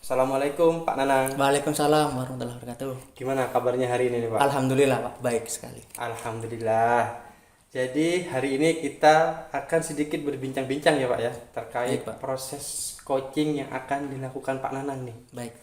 Assalamualaikum Pak Nanang. Waalaikumsalam warahmatullahi wabarakatuh. Gimana kabarnya hari ini nih Pak? Alhamdulillah Pak, baik sekali. Alhamdulillah. Jadi hari ini kita akan sedikit berbincang-bincang ya Pak ya terkait Baik Pak, proses coaching yang akan dilakukan Pak Nanang nih. baik.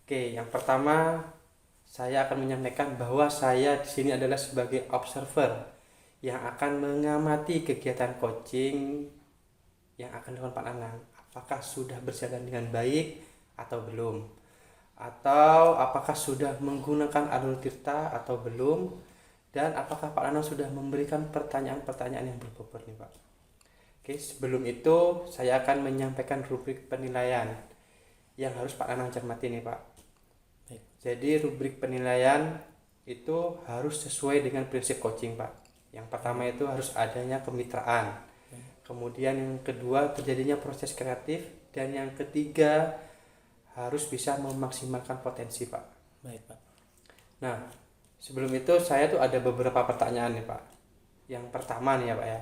Oke, yang pertama saya akan menyampaikan bahwa saya di sini adalah sebagai observer yang akan mengamati kegiatan coaching yang akan dilakukan Pak Nanang. Apakah sudah berjalan dengan baik atau belum? Atau apakah sudah menggunakan alur tirta atau belum? Dan apakah Pak Nanang sudah memberikan pertanyaan-pertanyaan yang berbobot nih Pak? Oke, sebelum itu saya akan menyampaikan rubrik penilaian yang harus Pak Nanang cermati nih Pak. Baik. Jadi rubrik penilaian itu harus sesuai dengan prinsip coaching Pak. Yang pertama itu harus adanya kemitraan. Kemudian yang kedua terjadinya proses kreatif. Dan yang ketiga harus bisa memaksimalkan potensi Pak. Baik Pak. Nah, sebelum itu saya tuh ada beberapa pertanyaan nih Pak. Yang pertama nih ya Pak ya.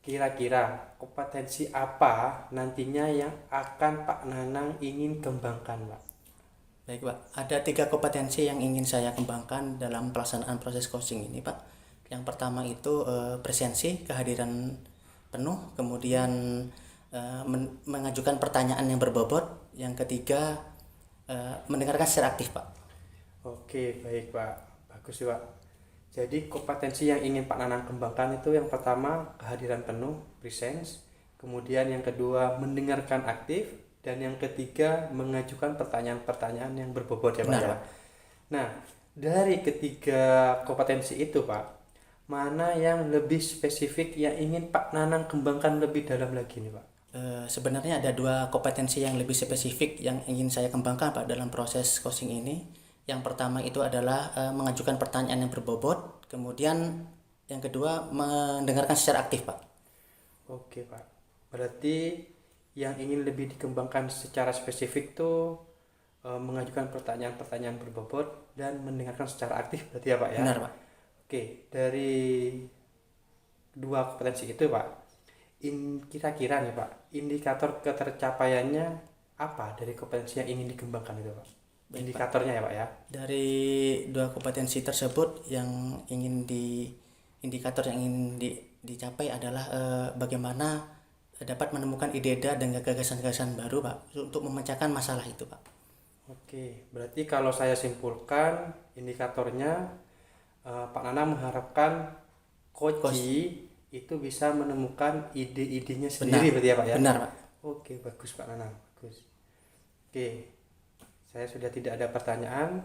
Kira-kira kompetensi apa nantinya yang akan Pak Nanang ingin kembangkan Pak? Baik Pak, ada 3 kompetensi yang ingin saya kembangkan dalam pelaksanaan proses coaching ini Pak. Yang pertama itu presensi, kehadiran penuh, kemudian mengajukan pertanyaan yang berbobot. Yang ketiga mendengarkan secara aktif Pak. Oke, baik Pak. Bagus sih Pak. Jadi kompetensi yang ingin Pak Nanang kembangkan itu yang pertama kehadiran penuh, presence. Kemudian yang kedua mendengarkan aktif. Dan yang ketiga mengajukan pertanyaan-pertanyaan yang berbobot ya Pak Benar ya. Pak. Nah, dari ketiga kompetensi itu Pak, mana yang lebih spesifik yang ingin Pak Nanang kembangkan lebih dalam lagi nih Pak? Sebenarnya ada 2 kompetensi yang lebih spesifik yang ingin saya kembangkan Pak dalam proses coaching ini. Yang pertama itu adalah mengajukan pertanyaan yang berbobot, kemudian yang kedua mendengarkan secara aktif Pak. Oke Pak. Berarti yang ingin lebih dikembangkan secara spesifik tuh mengajukan pertanyaan-pertanyaan berbobot dan mendengarkan secara aktif berarti ya Pak ya. Benar Pak. Oke, dari 2 kompetensi itu Pak, kira-kira nih Pak, indikator ketercapaiannya apa dari kompetensi yang ingin dikembangkan itu Pak? Baik, Indikatornya ya Pak ya. Dari 2 kompetensi tersebut yang indikator yang ingin dicapai adalah bagaimana dapat menemukan ide-ide dan gagasan-gagasan baru Pak untuk memecahkan masalah itu Pak. Oke, berarti kalau saya simpulkan indikatornya Pak Nana mengharapkan coach itu bisa menemukan ide-idenya sendiri berarti ya Pak ya. Benar Pak. Oke, bagus Pak Nana, bagus. Oke, saya sudah tidak ada pertanyaan.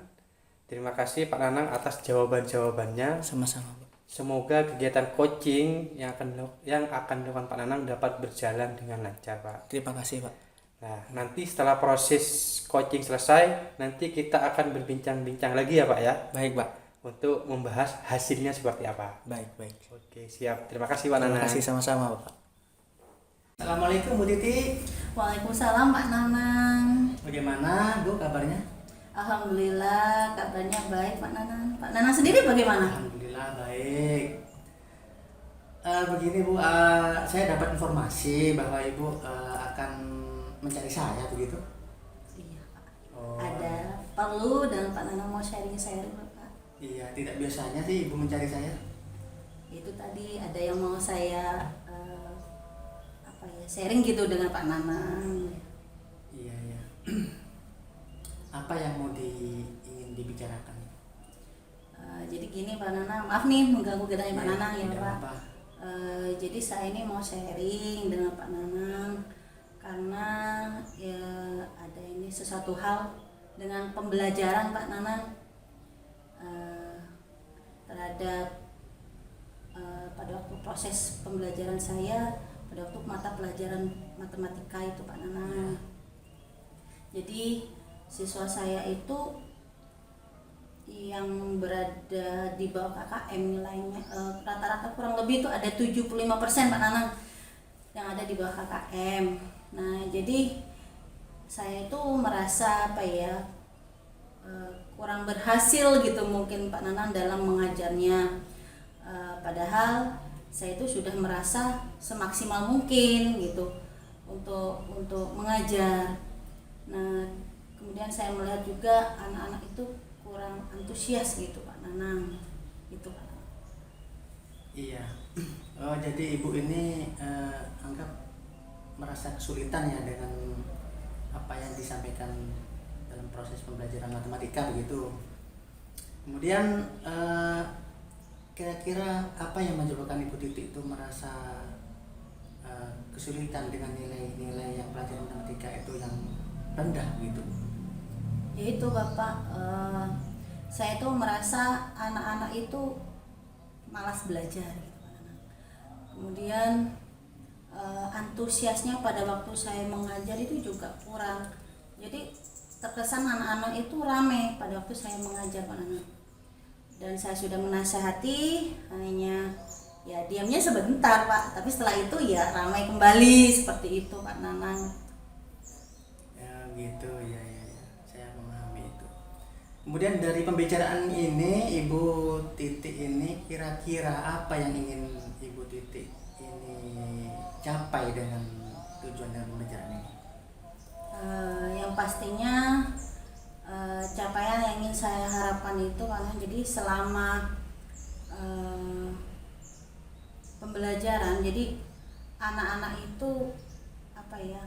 Terima kasih Pak Nanang atas jawaban-jawabannya. Sama-sama Pak. Semoga kegiatan coaching yang akan dilakukan Pak Nanang dapat berjalan dengan lancar Pak. Terima kasih Pak. Nah, nanti setelah proses coaching selesai, nanti kita akan berbincang-bincang lagi ya Pak ya, Baik Pak. untuk membahas hasilnya seperti apa. Baik. Oke, siap. Terima kasih Pak Terima Nanang. kasih sama-sama Pak. Assalamualaikum Bu Titi. Waalaikumsalam Pak Nanang. Bagaimana Bu kabarnya? Alhamdulillah kabarnya baik Pak Nanang. Pak Nanang sendiri bagaimana? Alhamdulillah baik. Begini Bu, saya dapat informasi bahwa Ibu akan mencari saya begitu. Iya Pak. Oh. Ada perlu dan Pak Nanang mau sharing-sharing Pak. Iya, tidak biasanya sih Ibu mencari saya. Itu tadi ada yang mau saya sharing gitu dengan Pak Nanang. Iya. Apa yang mau ingin dibicarakan? Jadi gini Pak Nanang, maaf nih mengganggu kegiatan Pak Nanang ya tidak Pak. apa. Jadi saya ini mau sharing dengan Pak Nanang karena ya ada ini sesuatu hal dengan pembelajaran Pak Nanang terhadap pada waktu proses pembelajaran saya pada waktu mata pelajaran matematika itu Pak Nanang. Jadi siswa saya itu yang berada di bawah KKM nilainya rata-rata kurang lebih itu ada 75% Pak Nanang yang ada di bawah KKM. Nah, jadi saya itu merasa kurang berhasil gitu mungkin Pak Nanang dalam mengajarnya. Padahal saya itu sudah merasa semaksimal mungkin gitu untuk mengajar. Nah, kemudian saya melihat juga anak-anak itu kurang antusias gitu Pak Nanang, itu Pak. Iya. Oh, jadi ibu ini anggap merasa kesulitan ya dengan apa yang disampaikan dalam proses pembelajaran matematika begitu. Kemudian kira-kira apa yang menyebabkan Ibu Titi itu merasa kesulitan dengan nilai-nilai yang pelajaran matematika itu yang rendah gitu? Yaitu Bapak, saya tuh merasa anak-anak itu malas belajar gitu Pak Nanang. Kemudian antusiasnya pada waktu saya mengajar itu juga kurang. Jadi terkesan anak-anak itu rame pada waktu saya mengajar Pak Nanang. Dan saya sudah menasehati, hanya ya diamnya sebentar Pak, tapi setelah itu ya ramai kembali seperti itu Pak Nanang. Ya gitu ya, saya memahami itu. Kemudian dari pembicaraan ini Ibu Titi ini kira-kira apa yang ingin Ibu Titi ini capai dengan tujuan dalam pembicaraan ini? Yang pastinya capaian yang ingin saya harapkan itu karena jadi selama pembelajaran, jadi anak-anak itu apa ya,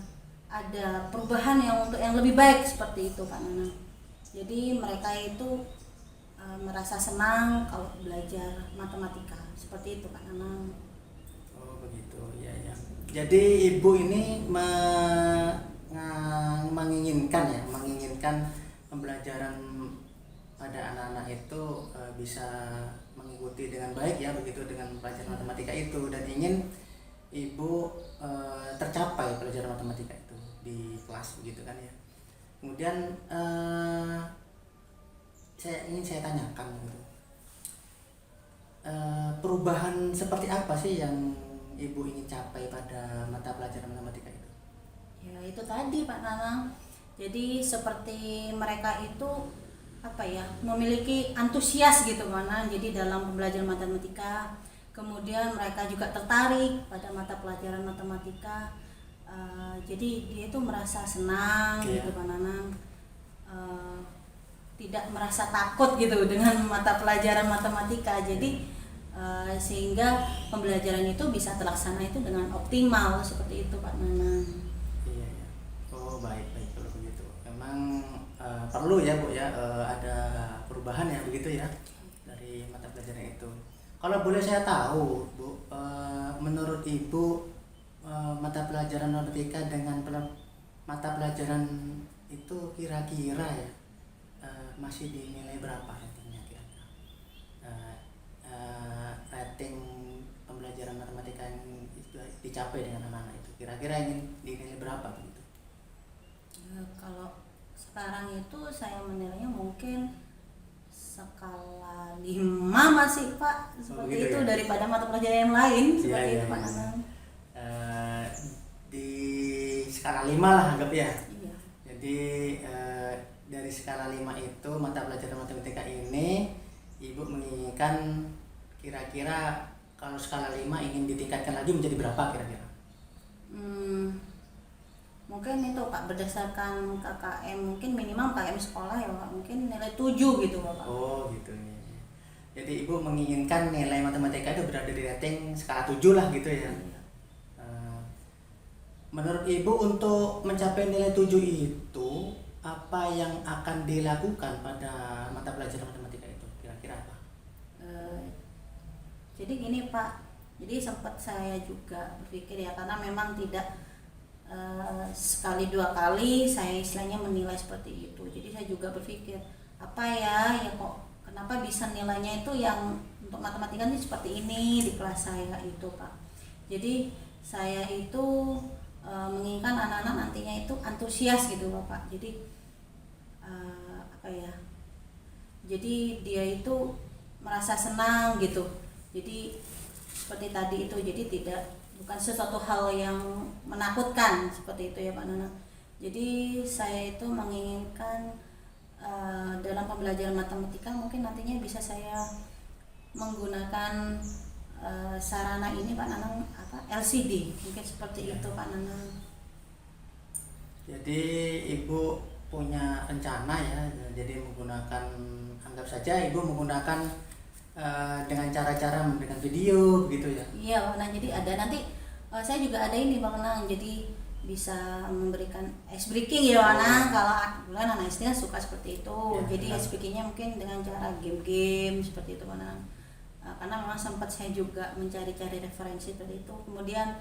ada perubahan yang lebih baik seperti itu Pak Nanang. Jadi mereka itu merasa senang kalau belajar matematika seperti itu Pak Nanang. Oh begitu ya. Jadi ibu ini menginginkan pembelajaran pada anak-anak itu bisa mengikuti dengan baik ya begitu dengan pelajaran matematika itu, dan ingin ibu tercapai pelajaran matematika itu di kelas begitu kan ya. Kemudian saya tanyakan gitu, perubahan seperti apa sih yang ibu ingin capai pada mata pelajaran matematika itu? Ya itu tadi Pak Nanang. Jadi seperti mereka itu apa ya, memiliki antusias gitu mana. Jadi dalam pembelajaran matematika, kemudian mereka juga tertarik pada mata pelajaran matematika. Jadi dia itu merasa senang gitu Pak Nanang. Tidak merasa takut gitu dengan mata pelajaran matematika. Jadi sehingga pembelajaran itu bisa terlaksana itu dengan optimal seperti itu Pak Nanang. Iya. Oh baik kalau begitu. Memang perlu ya Bu ya, ada perubahan ya begitu ya dari mata pelajaran itu. Kalau boleh saya tahu Bu, menurut Ibu mata pelajaran matematika dengan mata pelajaran itu kira-kira ya masih di nilai berapa ratingnya kira-kira? Rating pembelajaran matematika yang dicapai dengan anak-anak itu kira-kira ingin dinilai berapa begitu? Kalau sekarang itu saya menilainya mungkin skala 5 masih Pak, seperti itu ya? Daripada mata pelajaran yang lain seperti itu Pak Nanang. Di skala 5 lah anggap ya. Iya. Jadi dari skala 5 itu mata pelajaran matematika ini Ibu menginginkan kira-kira kalau skala 5 ingin ditingkatkan lagi menjadi berapa kira-kira? Mungkin itu Pak berdasarkan KKM, mungkin minimal KKM sekolah ya Pak, mungkin nilai 7 gitu Pak. Oh gitu ya. Jadi Ibu menginginkan nilai matematika itu berada di rating skala 7 lah gitu ya. Iya. Menurut Ibu untuk mencapai nilai 7 itu apa yang akan dilakukan pada mata pelajaran matematika itu kira-kira apa? Jadi gini Pak, jadi sempat saya juga berpikir ya, karena memang tidak sekali dua kali saya istilahnya menilai seperti itu. Jadi saya juga berpikir apa ya kok kenapa bisa nilainya itu yang untuk matematika ini seperti ini di kelas saya itu Pak. Jadi saya itu menginginkan anak-anak nantinya itu antusias gitu Bapak. Jadi apa ya, jadi dia itu merasa senang gitu. Jadi seperti tadi itu, jadi bukan sesuatu hal yang menakutkan seperti itu ya Pak Nana. Jadi saya itu menginginkan dalam pembelajaran matematika mungkin nantinya bisa saya menggunakan sarana ini Pak Nanang, LCD mungkin seperti itu Pak Nanang. Jadi Ibu punya rencana ya, jadi menggunakan, anggap saja ibu menggunakan dengan cara-cara dengan video gitu ya. Iya Pak Nang, jadi ada nanti saya juga ada ini Pak Nang, jadi bisa memberikan ice breaking ya Pak Nang. Kalau kebetulan anak SD suka seperti itu, Ya, jadi benar. ice breakingnya mungkin dengan cara game-game seperti itu Pak Nang. Karena memang sempat saya juga mencari-cari referensi seperti itu, kemudian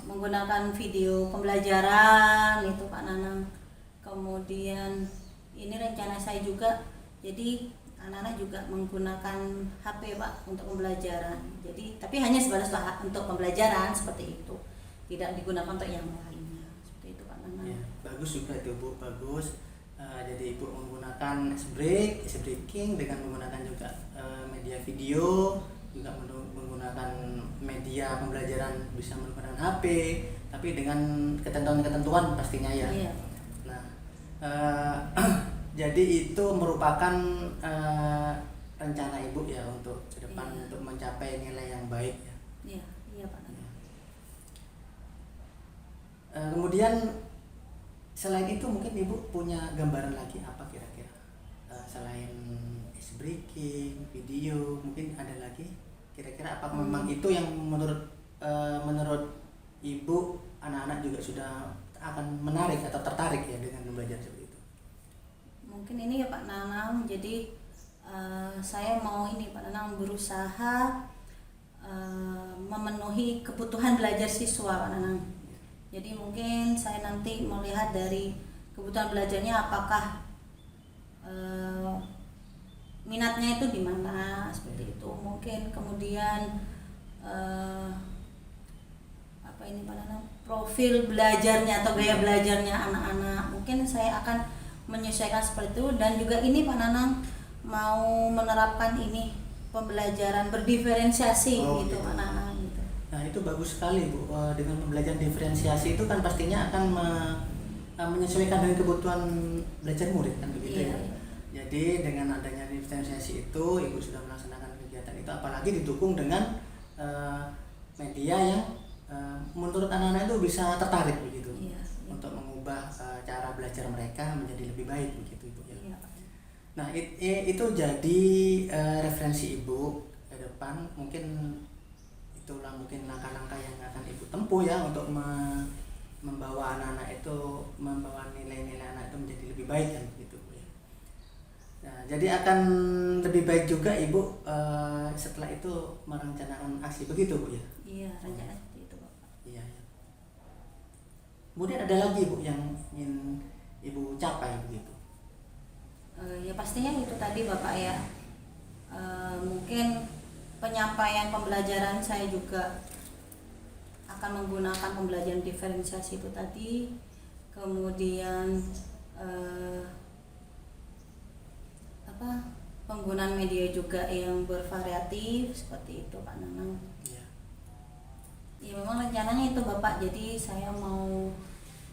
menggunakan video pembelajaran itu Pak Nanang. Kemudian ini rencana saya juga, jadi anak-anak juga menggunakan HP Pak untuk pembelajaran. Jadi tapi hanya sebatas untuk pembelajaran seperti itu, tidak digunakan untuk yang lainnya seperti itu Pak Nanang. Ya, bagus juga itu Bu, bagus. Jadi ibu menggunakan ice breaking dengan menggunakan juga media video, juga menggunakan media pembelajaran, bisa menggunakan HP, tapi dengan ketentuan-ketentuan pastinya ya. Iya. Nah, jadi itu merupakan rencana ibu ya untuk ke depan, Iya. untuk mencapai nilai yang baik ya. Iya, iya Pak Nanang. Kemudian selain itu mungkin ibu punya gambaran lagi apa kira-kira, selain ice breaking, video, mungkin ada lagi kira-kira apa memang itu yang menurut ibu anak-anak juga sudah akan menarik atau tertarik ya dengan belajar seperti itu? Mungkin ini ya Pak Nanang, jadi saya mau ini Pak Nanang berusaha memenuhi kebutuhan belajar siswa Pak Nanang. Jadi mungkin saya nanti melihat dari kebutuhan belajarnya apakah minatnya itu di mana seperti itu. Mungkin kemudian apa ini Pak Nanang, profil belajarnya atau gaya belajarnya anak-anak. Mungkin saya akan menyesuaikan seperti itu, dan juga ini Pak Nanang mau menerapkan ini pembelajaran berdiferensiasi gitu Pak Nanang gitu. Nah itu bagus sekali Bu, dengan pembelajaran diferensiasi itu kan pastinya akan menyesuaikan dengan kebutuhan belajar murid kan begitu Iya, ya. iya. Jadi dengan adanya diferensiasi itu ibu sudah melaksanakan kegiatan itu, apalagi didukung dengan media yang menurut anak-anak itu bisa tertarik begitu. Iya, iya. Untuk mengubah cara belajar mereka menjadi lebih baik begitu Ibu ya. Iya, Pak. Nah itu jadi referensi ibu ke depan, mungkin itulah mungkin langkah-langkah yang akan ibu tempuh ya untuk membawa anak-anak itu, membawa nilai-nilai anak itu menjadi lebih baik kan begitu Bu ya. Nah, jadi akan lebih baik juga ibu setelah itu merencanakan aksi begitu Bu ya. Iya, rencana seperti itu Bapak. Iya, ya. Kemudian ada lagi Bu yang ingin ibu capai begitu. Ya pastinya itu tadi Bapak ya. Mungkin penyampaian pembelajaran saya juga akan menggunakan pembelajaran diferensiasi itu tadi. Kemudian penggunaan media juga yang bervariatif seperti itu Pak Nanang. Iya. Ya memang rencananya itu Bapak, jadi saya mau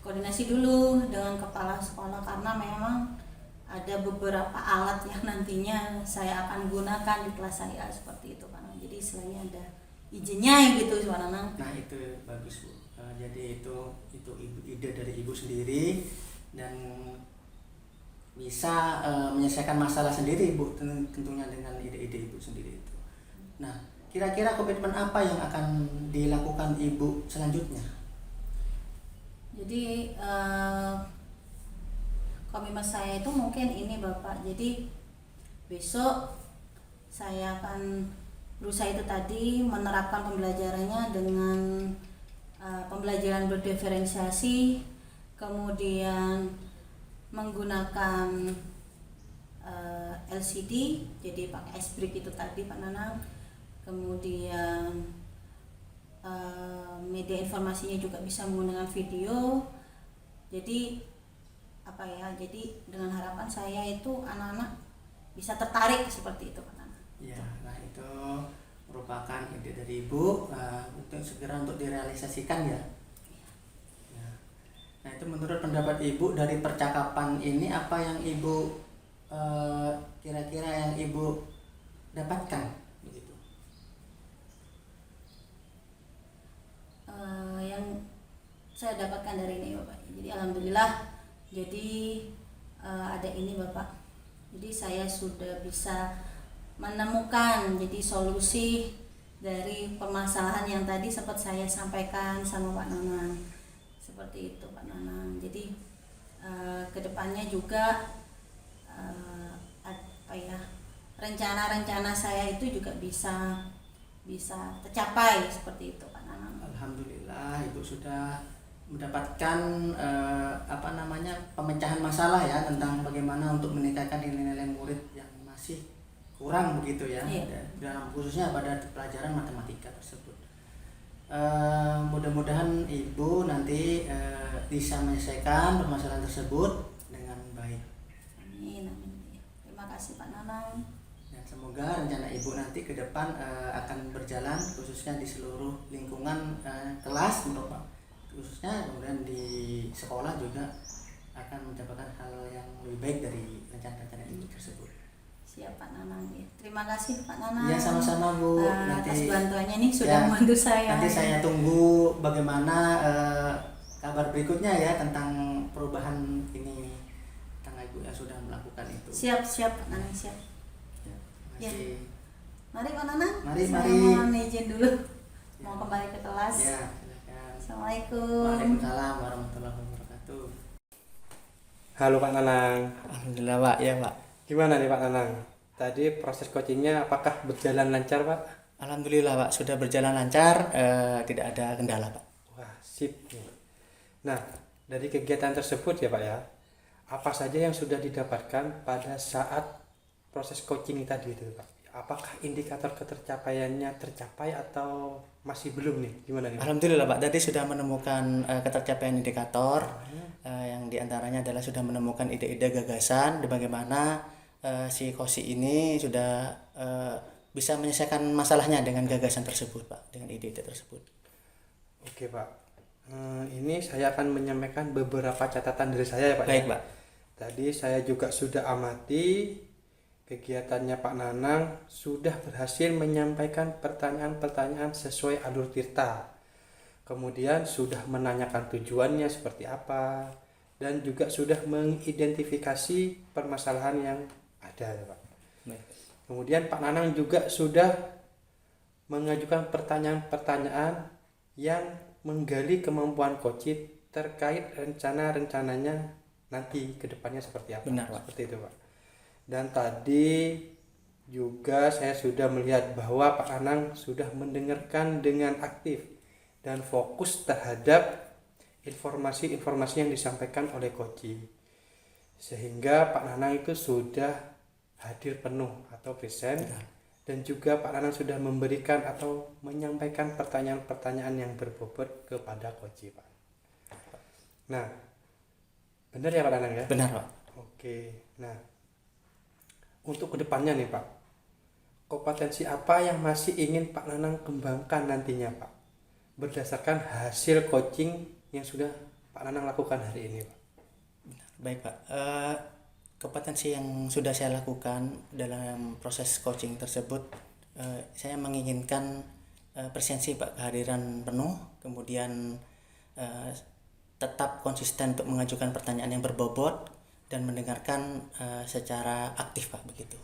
koordinasi dulu dengan kepala sekolah karena memang ada beberapa alat yang nantinya saya akan gunakan di kelas saya seperti itu Pak Nanang. Jadi istilahnya ada izinnya gitu Pak Nanang. Nah itu bagus Bu. Jadi itu ide dari ibu sendiri dan bisa menyelesaikan masalah sendiri Bu, tentunya dengan ide-ide ibu sendiri itu. Nah kira-kira komitmen apa yang akan dilakukan ibu selanjutnya? Jadi komitmen saya itu mungkin ini Bapak, jadi besok saya akan berusaha itu tadi menerapkan pembelajarannya dengan pembelajaran berdiferensiasi, kemudian menggunakan LCD, jadi pakai ice break itu tadi Pak Nanang, kemudian media informasinya juga bisa menggunakan video. Jadi apa ya, jadi dengan harapan saya itu anak-anak bisa tertarik seperti itu Pak Nanang. Ya, nah itu merupakan ide dari ibu untuk segera untuk direalisasikan ya. Nah itu menurut pendapat ibu dari percakapan ini apa yang ibu kira-kira yang ibu dapatkan begitu? Yang saya dapatkan dari ini Bapak, jadi alhamdulillah Jadi ada ini Bapak. Jadi saya sudah bisa menemukan jadi solusi dari permasalahan yang tadi sempat saya sampaikan sama Pak Nanang. Seperti itu Pak Nanang. Jadi kedepannya juga apa ya, rencana-rencana saya itu juga bisa tercapai seperti itu Pak Nanang. Alhamdulillah Ibu sudah mendapatkan pemecahan masalah ya tentang bagaimana untuk meningkatkan nilai-nilai murid yang masih kurang begitu ya, dalam khususnya pada pelajaran matematika tersebut. Mudah-mudahan Ibu nanti bisa menyelesaikan permasalahan tersebut dengan baik. Amin, amin. Terima kasih Pak Nanang. Dan semoga rencana Ibu nanti ke depan akan berjalan khususnya di seluruh lingkungan kelas, khususnya kemudian di sekolah juga akan mendapatkan hal yang lebih baik dari rencana-rencana Ibu tersebut. Siap Pak Nanang ya. Terima kasih Pak Nanang. Ya sama-sama Bu. Atas bantuannya nih sudah membantu saya. Nanti saya tunggu bagaimana kabar berikutnya ya tentang perubahan ini tentang Ibu yang sudah melakukan itu. Siap Pak Nanang, siap. Ya, Ya. Mari Pak Nanang. Mari. Saya mohon izin dulu. Mau kembali ke kelas. Ya, silakan. Assalamualaikum. Waalaikumsalam warahmatullahi wabarakatuh. Halo Pak Nanang. Alhamdulillah Pak, ya Pak. Gimana nih Pak Nanang? Tadi proses coachingnya apakah berjalan lancar Pak? Alhamdulillah Pak, sudah berjalan lancar, tidak ada kendala Pak. Wah, sip. Nah, dari kegiatan tersebut ya Pak ya, apa saja yang sudah didapatkan pada saat proses coaching tadi itu Pak? Apakah indikator ketercapaiannya tercapai atau masih belum nih? Gimana nih? Alhamdulillah Pak, tadi sudah menemukan ketercapaian indikator, yang diantaranya adalah sudah menemukan ide-ide gagasan, bagaimana si Kosi ini sudah bisa menyelesaikan masalahnya dengan gagasan tersebut Pak, dengan ide-ide tersebut. Oke Pak, ini saya akan menyampaikan beberapa catatan dari saya ya Pak. Baik ya? Pak. Tadi saya juga sudah amati kegiatannya Pak Nanang, sudah berhasil menyampaikan pertanyaan-pertanyaan sesuai alur tirta. Kemudian sudah menanyakan tujuannya seperti apa, dan juga sudah mengidentifikasi permasalahan yang ada ya Pak. Baik. Kemudian Pak Nanang juga sudah mengajukan pertanyaan-pertanyaan yang menggali kemampuan coach terkait rencana-rencananya nanti ke depannya seperti apa. Benar, Pak. Seperti itu Pak. Dan tadi juga saya sudah melihat bahwa Pak Nanang sudah mendengarkan dengan aktif dan fokus terhadap informasi-informasi yang disampaikan oleh coach. Sehingga Pak Nanang itu sudah hadir penuh atau present. Dan juga Pak Nanang sudah memberikan atau menyampaikan pertanyaan-pertanyaan yang berbobot kepada coach Pak. Nah, benar ya Pak Nanang ya? Benar Pak. Oke, nah untuk kedepannya nih Pak, kompetensi apa yang masih ingin Pak Nanang kembangkan nantinya Pak, berdasarkan hasil coaching yang sudah Pak Nanang lakukan hari ini Pak? Baik Pak, kompetensi yang sudah saya lakukan dalam proses coaching tersebut, saya menginginkan presensi Pak, kehadiran penuh, kemudian tetap konsisten untuk mengajukan pertanyaan yang berbobot dan mendengarkan secara aktif Pak, begitu.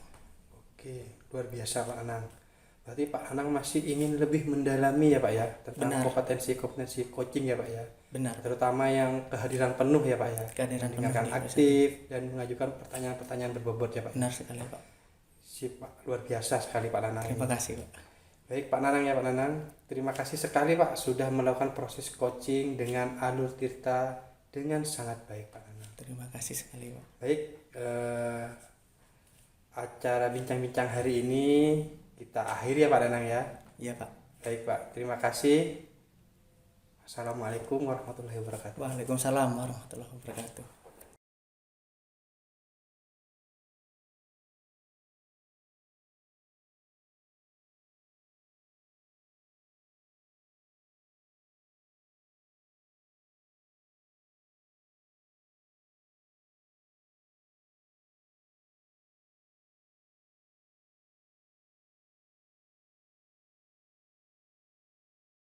Oke, luar biasa Pak Nanang. Berarti Pak Nanang masih ingin lebih mendalami ya Pak ya tentang kompetensi coaching ya Pak ya. Benar. Terutama yang kehadiran penuh ya Pak ya. Kehadiran mendengarkan penuh, aktif dan mengajukan pertanyaan-pertanyaan berbobot ya Pak. Benar sekali Pak. Sip Pak, luar biasa sekali Pak Nanang. Terima kasih Pak. Baik Pak Nanang ya Pak Nanang, terima kasih sekali Pak sudah melakukan proses coaching dengan alur tirta dengan sangat baik Pak Nanang. Terima kasih sekali Pak. Baik, acara bincang-bincang hari ini kita akhiri ya Pak Nanang ya. Iya Pak. Baik Pak, terima kasih. Assalamualaikum warahmatullahi wabarakatuh. Waalaikumsalam warahmatullahi wabarakatuh.